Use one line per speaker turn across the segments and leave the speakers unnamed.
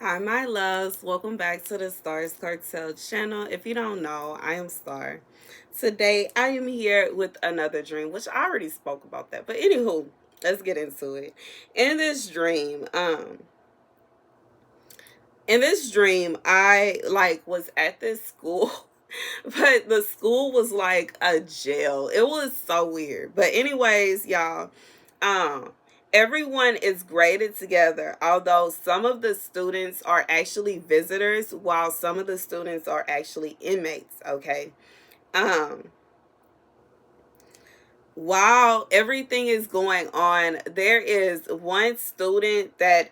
Hi, my loves. Welcome back to the Starscartel channel. If you don't know, I am Star. Today, I am here with another dream, which I already spoke about that. But anywho, let's get into it. In this dream, I was at this school, but the school was like a jail. It was so weird. But anyways, y'all, um, everyone is graded together, although some of the students are actually visitors, while some of the students are actually inmates. Okay. Um, while everything is going on, there is one student that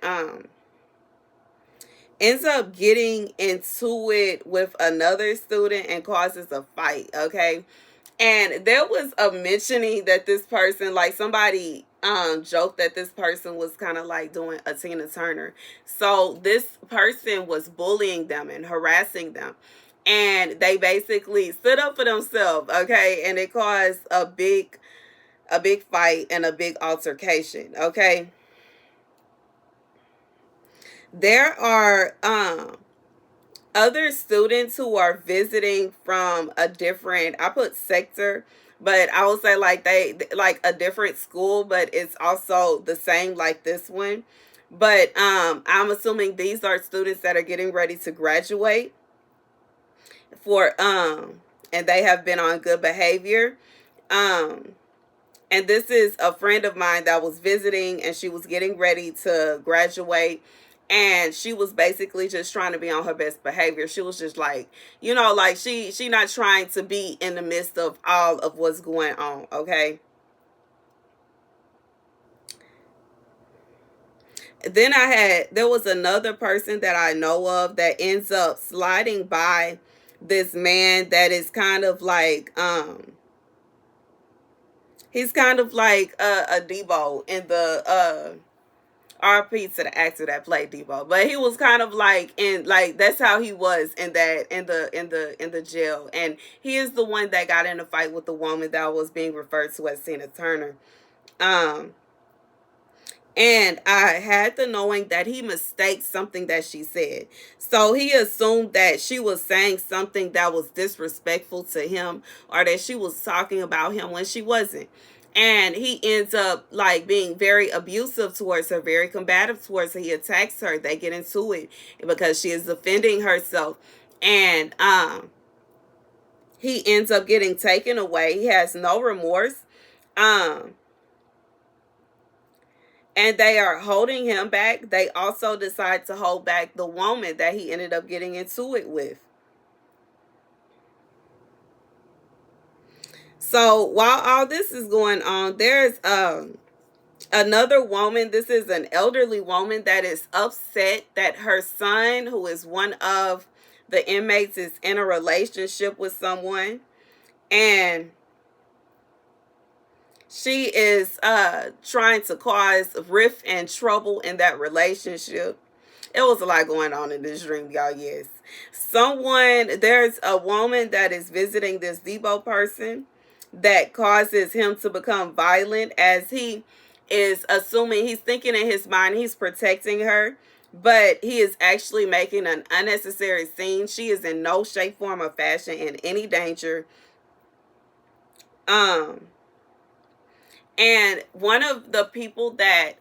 ends up getting into it with another student and causes a fight. Okay. And there was a mentioning that this person, like somebody joked that this person was kind of like doing a Tina Turner. So this person was bullying them and harassing them. And they basically stood up for themselves, okay? And it caused a big fight and a big altercation, okay? There are other students who are visiting from a different, I put sector, but I would say like they like a different school, but it's also the same like this one. But I'm assuming these are students that are getting ready to graduate for and they have been on good behavior. Um and this is a friend of mine that was visiting, and she was getting ready to graduate, and she was basically just trying to be on her best behavior. She was just like, like she not trying to be in the midst of all of what's going on. Okay. Then there was another person that I know of that ends up sliding by this man that is kind of like he's kind of like a Debo in the RP to the actor that played Debo, but he was kind of like in like that's how he was in that in the jail, and he is the one that got in a fight with the woman that was being referred to as Tina Turner. Um, and I had the knowing that he mistaked something that she said, so he assumed that she was saying something that was disrespectful to him, or that she was talking about him when she wasn't. And he ends up like being very abusive towards her, very combative towards her. He attacks her. They get into it because she is defending herself. And he ends up getting taken away. He has no remorse. Um and they are holding him back. They also decide to hold back the woman that he ended up getting into it with. So while all this is going on, there's another woman. This is an elderly woman that is upset that her son, who is one of the inmates, is in a relationship with someone, and she is trying to cause rift and trouble in that relationship. It was a lot going on in this dream, y'all. Yes. There's a woman that is visiting this Debo person that causes him to become violent, as he is assuming, he's thinking in his mind he's protecting her, but he is actually making an unnecessary scene. She is in no shape, form, or fashion in any danger. Um, and one of the people that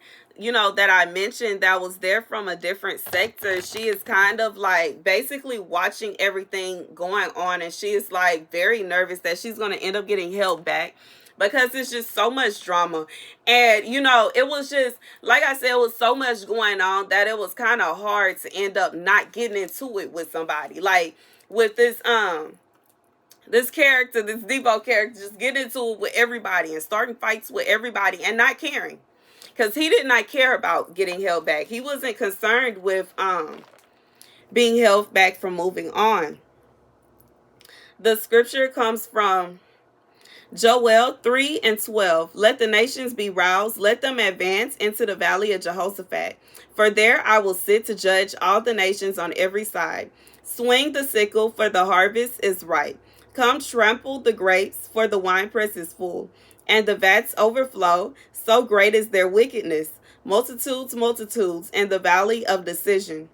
that I mentioned that was there from a different sector, she is kind of like basically watching everything going on, and she is like very nervous that she's going to end up getting held back because it's just so much drama. And it was just like I said, it was so much going on that it was kind of hard to end up not getting into it with somebody, like with this character, this Debo character, just getting into it with everybody and starting fights with everybody and not caring. Because he did not care about getting held back. He wasn't concerned with being held back from moving on. The scripture comes from Joel 3:12. Let the nations be roused. Let them advance into the valley of Jehoshaphat. For there I will sit to judge all the nations on every side. Swing the sickle, for the harvest is ripe. Come trample the grapes, for the winepress is full, and the vats overflow. So great is their wickedness. Multitudes, multitudes, in the valley of decision.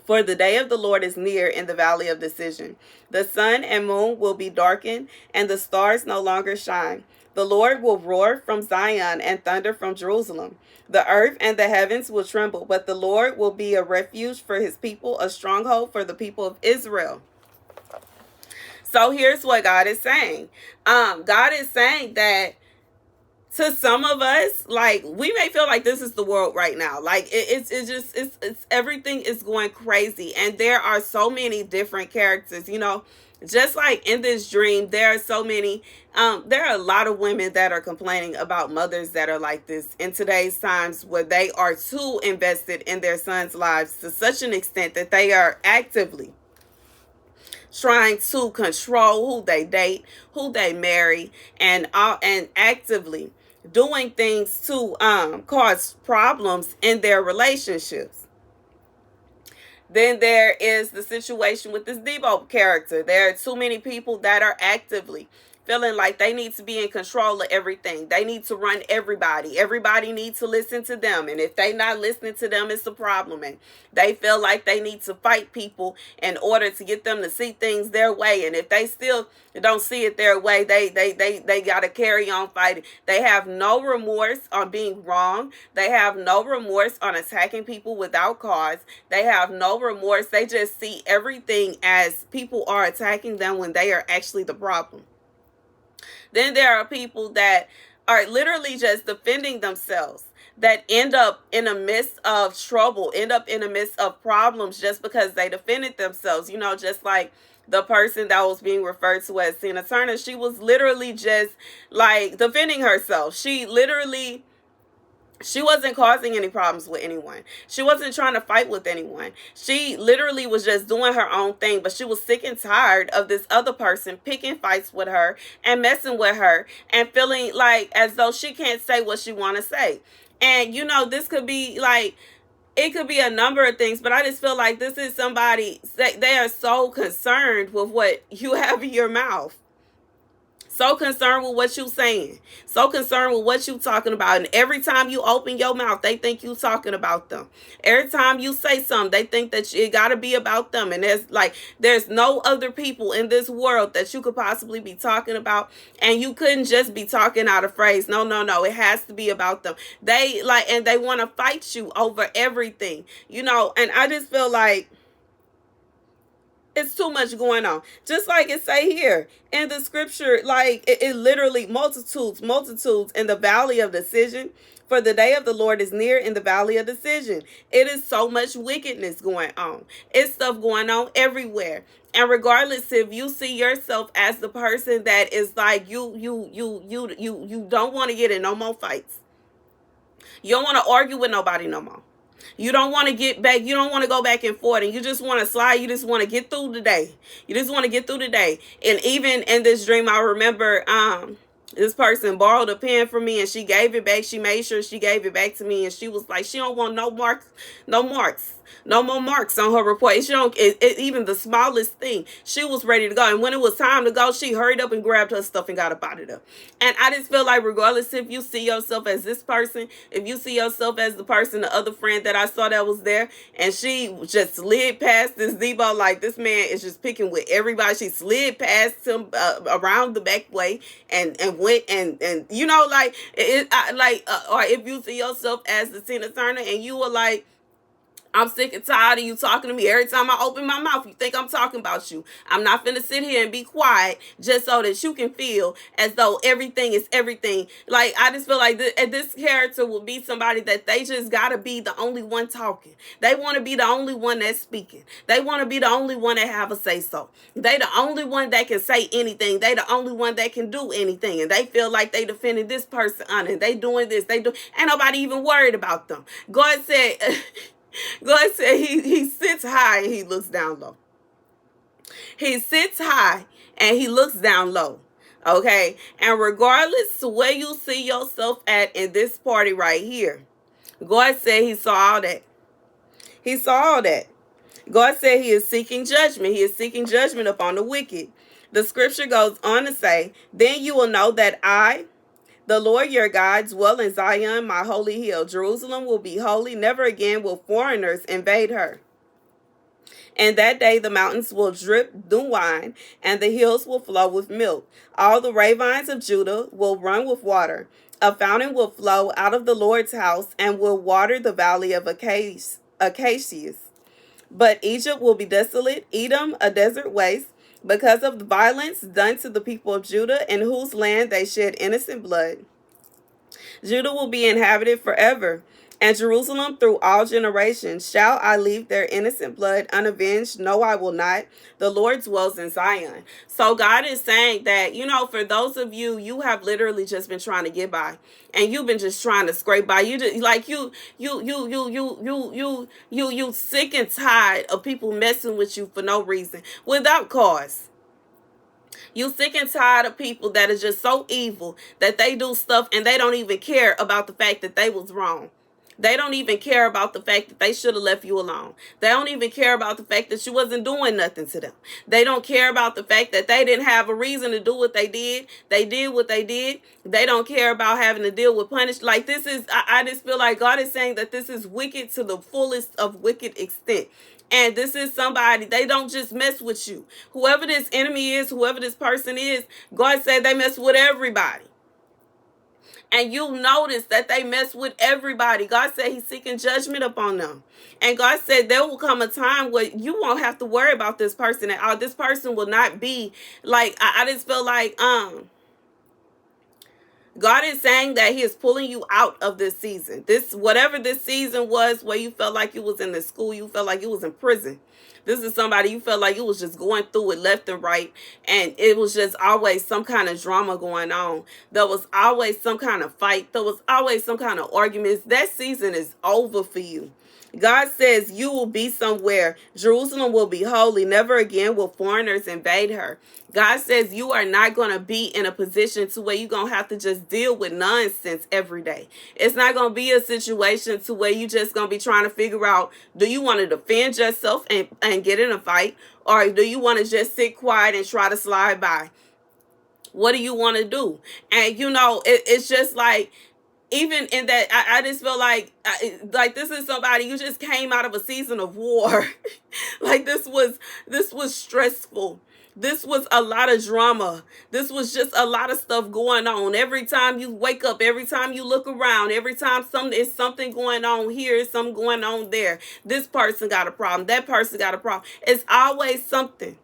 For the day of the Lord is near in the valley of decision. The sun and moon will be darkened, and the stars no longer shine. The Lord will roar from Zion and thunder from Jerusalem. The earth and the heavens will tremble, but the Lord will be a refuge for his people, a stronghold for the people of Israel. So here's what God is saying. God is saying that to some of us, like, we may feel like this is the world right now. Like, it's everything is going crazy, and there are so many different characters. Just like in this dream, there are so many. There are a lot of women that are complaining about mothers that are like this in today's times, where they are too invested in their sons' lives to such an extent that they are actively trying to control who they date, who they marry, and actively doing things to cause problems in their relationships. Then there is the situation with this Debo character. There are too many people that are actively feeling like they need to be in control of everything. They need to run everybody. Everybody needs to listen to them. And if they not listening to them, it's a problem. And they feel like they need to fight people in order to get them to see things their way. And if they still don't see it their way, they got to carry on fighting. They have no remorse on being wrong. They have no remorse on attacking people without cause. They have no remorse. They just see everything as people are attacking them when they are actually the problem. Then there are people that are literally just defending themselves, that end up in the midst of trouble, end up in the midst of problems just because they defended themselves. Just like the person that was being referred to as Tina Turner, she was literally just like defending herself. She wasn't causing any problems with anyone. She wasn't trying to fight with anyone. She literally was just doing her own thing, but she was sick and tired of this other person picking fights with her and messing with her and feeling like as though she can't say what she want to say. And, this could be like, it could be a number of things, but I just feel like this is somebody, they are so concerned with what you have in your mouth. So concerned with what you saying. So concerned with what you talking about. And every time you open your mouth, they think you talking about them. Every time you say something, they think that it got to be about them. And there's no other people in this world that you could possibly be talking about. And you couldn't just be talking out of phrase. No. It has to be about them. And they want to fight you over everything. And I just feel like it's too much going on. Just like it say here in the scripture, like it literally multitudes in the valley of decision. For the day of the Lord is near in the valley of decision. It is so much wickedness going on. It's stuff going on everywhere. And regardless if you see yourself as the person that is like you don't want to get in no more fights. You don't want to argue with nobody no more. You don't want to get back. You don't want to go back and forth. And you just want to slide. You just want to get through the day. You just want to get through the day. And even in this dream, I remember this person borrowed a pen from me and she gave it back. She made sure she gave it back to me. And she was like, she don't want no more marks on her report. She don't, even the smallest thing. She was ready to go. And when it was time to go, she hurried up and grabbed her stuff and got up out of there. And I just feel like regardless if you see yourself as this person, if you see yourself as the person, the other friend that I saw that was there, and she just slid past this Debo, like this man is just picking with everybody. She slid past him around the back way and went and or if you see yourself as the Tina Turner and you were like, I'm sick and tired of you talking to me. Every time I open my mouth, you think I'm talking about you. I'm not finna sit here and be quiet just so that you can feel as though everything is everything. Like, I just feel like this character will be somebody that they just gotta be the only one talking. They want to be the only one that's speaking. They want to be the only one that have a say-so. They the only one that can say anything. They the only one that can do anything. And they feel like they defended this person on it. They doing this. Ain't nobody even worried about them. God said... God said he sits high and he looks down low. He sits high and he looks down low. Okay? And regardless of where you see yourself at in this party right here, God said he saw all that. He saw all that. God said he is seeking judgment. He is seeking judgment upon the wicked. The scripture goes on to say, then you will know that I, the Lord your God, dwell in Zion, my holy hill. Jerusalem will be holy. Never again will foreigners invade her. And that day the mountains will drip new wine, and the hills will flow with milk. All the ravines of Judah will run with water. A fountain will flow out of the Lord's house and will water the valley of Acacias. But Egypt will be desolate, Edom a desert waste, because of the violence done to the people of Judah, in whose land they shed innocent blood. Judah will be inhabited forever, and Jerusalem through all generations. Shall I leave their innocent blood unavenged? No, I will not. The Lord dwells in Zion. So God is saying that, for those of you, you have literally just been trying to get by. And you've been just trying to scrape by. You just like you sick and tired of people messing with you for no reason, without cause. You sick and tired of people that are just so evil that they do stuff and they don't even care about the fact that they was wrong. They don't even care about the fact that they should have left you alone. They don't even care about the fact that you wasn't doing nothing to them. They don't care about the fact that they didn't have a reason to do what they did. They did what they did. They don't care about having to deal with punishment. Like this is, I just feel like God is saying that this is wicked to the fullest of wicked extent. And this is somebody, they don't just mess with you. Whoever this enemy is, whoever this person is, God said they mess with everybody. And you notice that they mess with everybody. God said he's seeking judgment upon them. And God said there will come a time where you won't have to worry about this person at all. This person will not be like, I just feel like, God is saying that he is pulling you out of this season. Whatever this season was where you felt like you was in the school, you felt like you was in prison. This is somebody you felt like you was just going through it left and right. And it was just always some kind of drama going on. There was always some kind of fight. There was always some kind of arguments. That season is over for you. God says you will be somewhere. Jerusalem will be holy. Never again will foreigners invade her. God says you are not going to be in a position to where you're going to have to just deal with nonsense every day. It's not going to be a situation to where you just going to be trying to figure out, do you want to defend yourself and get in a fight? Or do you want to just sit quiet and try to slide by? What do you want to do? And it's just like, even in that, I just feel like this is somebody, you just came out of a season of war. Like this was stressful. This was a lot of drama. This was just a lot of stuff going on. Every time you wake up, every time you look around, every time there's something going on here, something going on there. This person got a problem. That person got a problem. It's always something.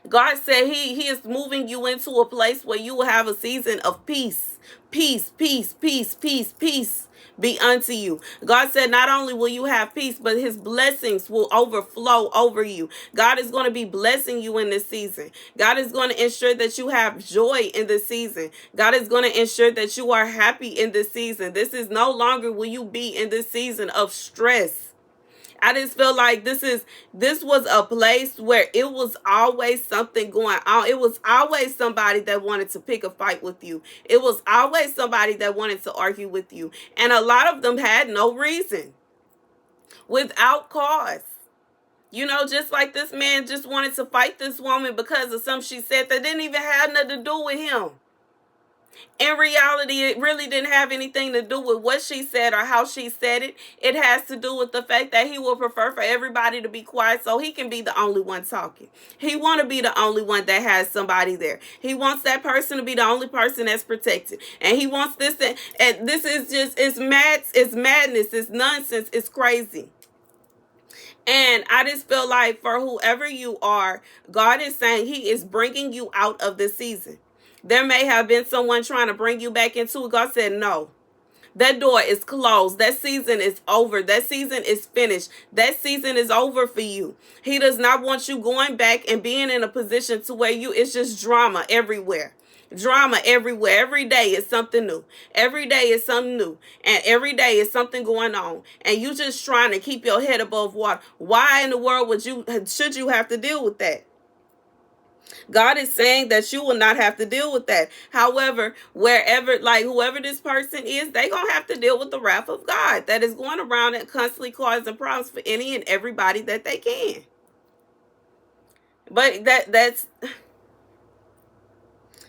God said he is moving you into a place where you will have a season of peace. Peace, peace, peace, peace, peace be unto you. God said not only will you have peace, but his blessings will overflow over you. God is going to be blessing you in this season. God is going to ensure that you have joy in this season. God is going to ensure that you are happy in this season. This is no longer will you be in this season of stress. I just feel like this was a place where it was always something going on. It was always somebody that wanted to pick a fight with you. It was always somebody that wanted to argue with you. And a lot of them had no reason, without cause. Just like this man just wanted to fight this woman because of something she said that didn't even have nothing to do with him. In reality, it really didn't have anything to do with what she said or how she said it. It has to do with the fact that he will prefer for everybody to be quiet so he can be the only one talking. He want to be the only one that has somebody there. He wants that person to be the only person that's protected. And he wants this. And this is just, it's madness. It's nonsense. It's crazy. And I just feel like for whoever you are, God is saying he is bringing you out of this season. There may have been someone trying to bring you back into it. God said, no, that door is closed. That season is over. That season is finished. That season is over for you. He does not want you going back and being in a position to where it's just drama everywhere. Drama everywhere. Every day is something new. Every day is something new. And every day is something going on. And you just trying to keep your head above water. Why in the world should you have to deal with that? God is saying that you will not have to deal with that. However, whoever this person is, they're going to have to deal with the wrath of God that is going around and constantly causing problems for any and everybody that they can. But that's...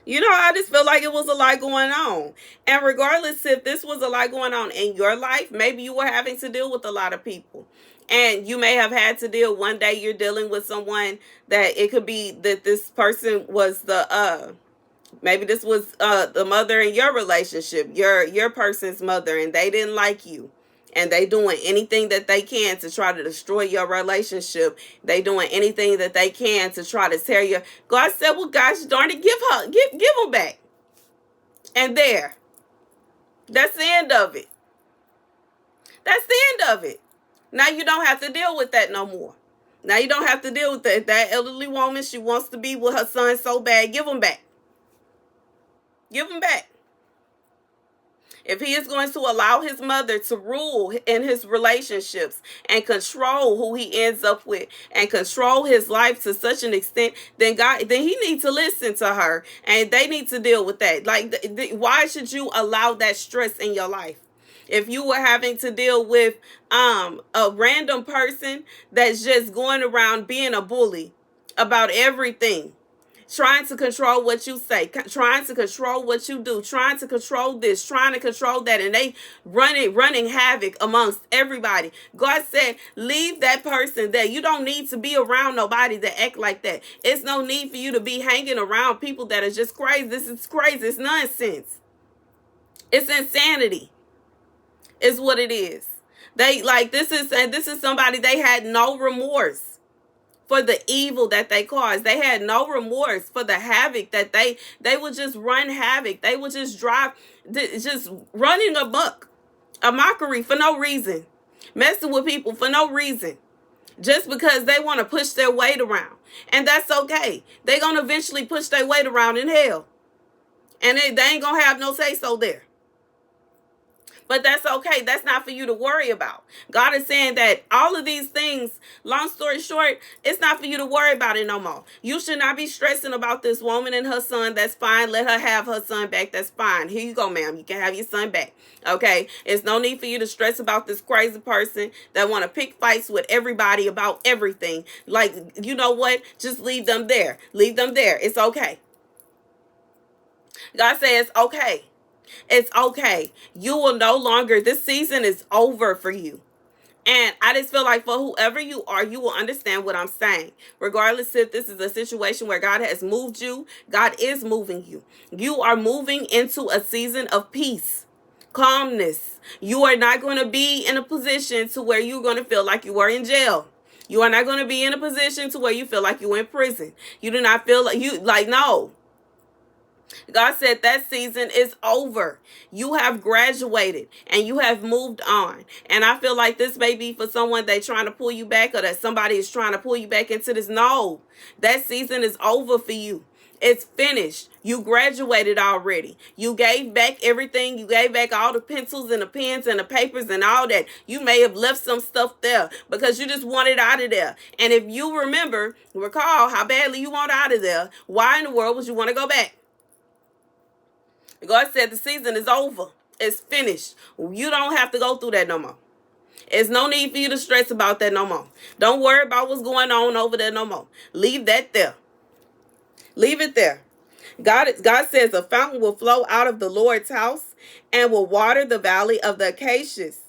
I just feel like it was a lot going on. And regardless if this was a lot going on in your life, maybe you were having to deal with a lot of people. And you may have had to deal, one day you're dealing with someone that it could be that this person was maybe this was the mother in your relationship, your person's mother, and they didn't like you. And they doing anything that they can to try to destroy your relationship. They doing anything that they can to try to tear you. God said, well, gosh darn it, give them back. And that's the end of it. That's the end of it. Now you don't have to deal with that no more. Now you don't have to deal with that. That elderly woman, she wants to be with her son so bad. Give him back. Give him back. If he is going to allow his mother to rule in his relationships and control who he ends up with and control his life to such an extent, then he needs to listen to her, and they need to deal with that. Like, why should you allow that stress in your life? If you were having to deal with a random person that's just going around being a bully about everything, trying to control what you say, trying to control what you do, trying to control this, trying to control that, and they running havoc amongst everybody. God said, leave that person there. You don't need to be around nobody that act like that. It's no need for you to be hanging around people that are just crazy. This is crazy. It's nonsense. It's insanity. Is what it is. This is somebody, they had no remorse for the evil that they caused. They had no remorse for the havoc that they would just run havoc. They would just just running amok, a mockery for no reason, messing with people for no reason, just because they want to push their weight around. And that's okay. They're going to eventually push their weight around in hell. And they ain't going to have no say so there. But that's okay. That's not for you to worry about. God is saying that all of these things, long story short, it's not for you to worry about it no more. You should not be stressing about this woman and her son. That's fine. Let her have her son back. That's fine. Here you go, ma'am. You can have your son back. Okay? It's no need for you to stress about this crazy person that want to pick fights with everybody about everything. Like, you know what? Just leave them there. Leave them there. It's okay. God says, okay. It's okay. You will no longer, this season is over for you. And I just feel like for whoever you are, you will understand what I'm saying. Regardless if this is a situation where God has moved you, God is moving you. You are moving into a season of peace, calmness. You are not going to be in a position to where you're going to feel like you are in jail. You are not going to be in a position to where you feel like you're in prison. You do not feel no. God said that season is over. You have graduated and you have moved on. And I feel like this may be for someone that's trying to pull you back, or that somebody is trying to pull you back into this. No, that season is over for you. It's finished. You graduated already. You gave back everything. You gave back all the pencils and the pens and the papers and all that. You may have left some stuff there because you just want it out of there. And if you recall how badly you want out of there, why in the world would you want to go back? God said the season is over. It's finished. You don't have to go through that no more. There's no need for you to stress about that no more. Don't worry about what's going on over there no more. Leave that there. Leave it there. God says a fountain will flow out of the Lord's house and will water the valley of the acacias.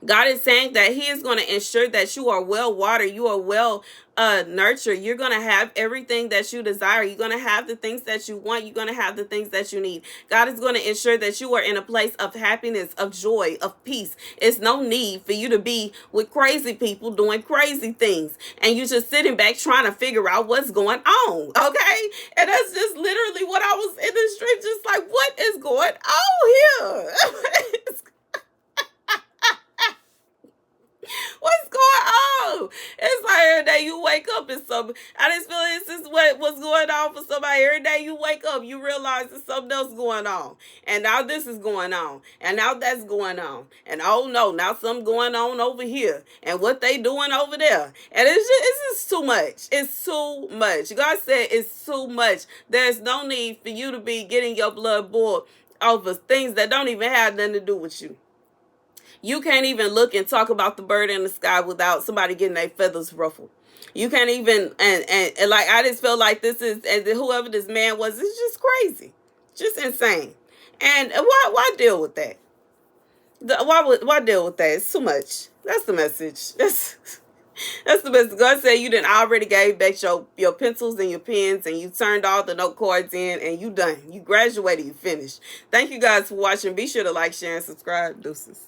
God is saying that he is going to ensure that you are well watered. You are well nurtured. You're going to have everything that you desire. You're going to have the things that you want. You're going to have the things that you need. God is going to ensure that you are in a place of happiness, of joy, of peace. It's no need for you to be with crazy people doing crazy things. And you're just sitting back trying to figure out what's going on. Okay? And that's just literally what I was in the street, just like, what is going on here? What's going on? It's like every day you wake up and something. I just feel this is what's going on for somebody. Every day you wake up, you realize there's something else going on. And now this is going on. And now that's going on. And oh no, now something going on over here. And what they doing over there. And it's just too much. It's too much. God said it's too much. There's no need for you to be getting your blood boiled over things that don't even have nothing to do with you. You can't even look and talk about the bird in the sky without somebody getting their feathers ruffled. You can't even, and like, I just feel like this is, and whoever this man was, it's just crazy. Just insane. And why deal with that? Why deal with that? It's too much. That's the message. That's the best. God said you didn't already gave back your pencils and your pens, and you turned all the note cards in, and you done. You graduated. You finished. Thank you guys for watching. Be sure to like, share, and subscribe. Deuces.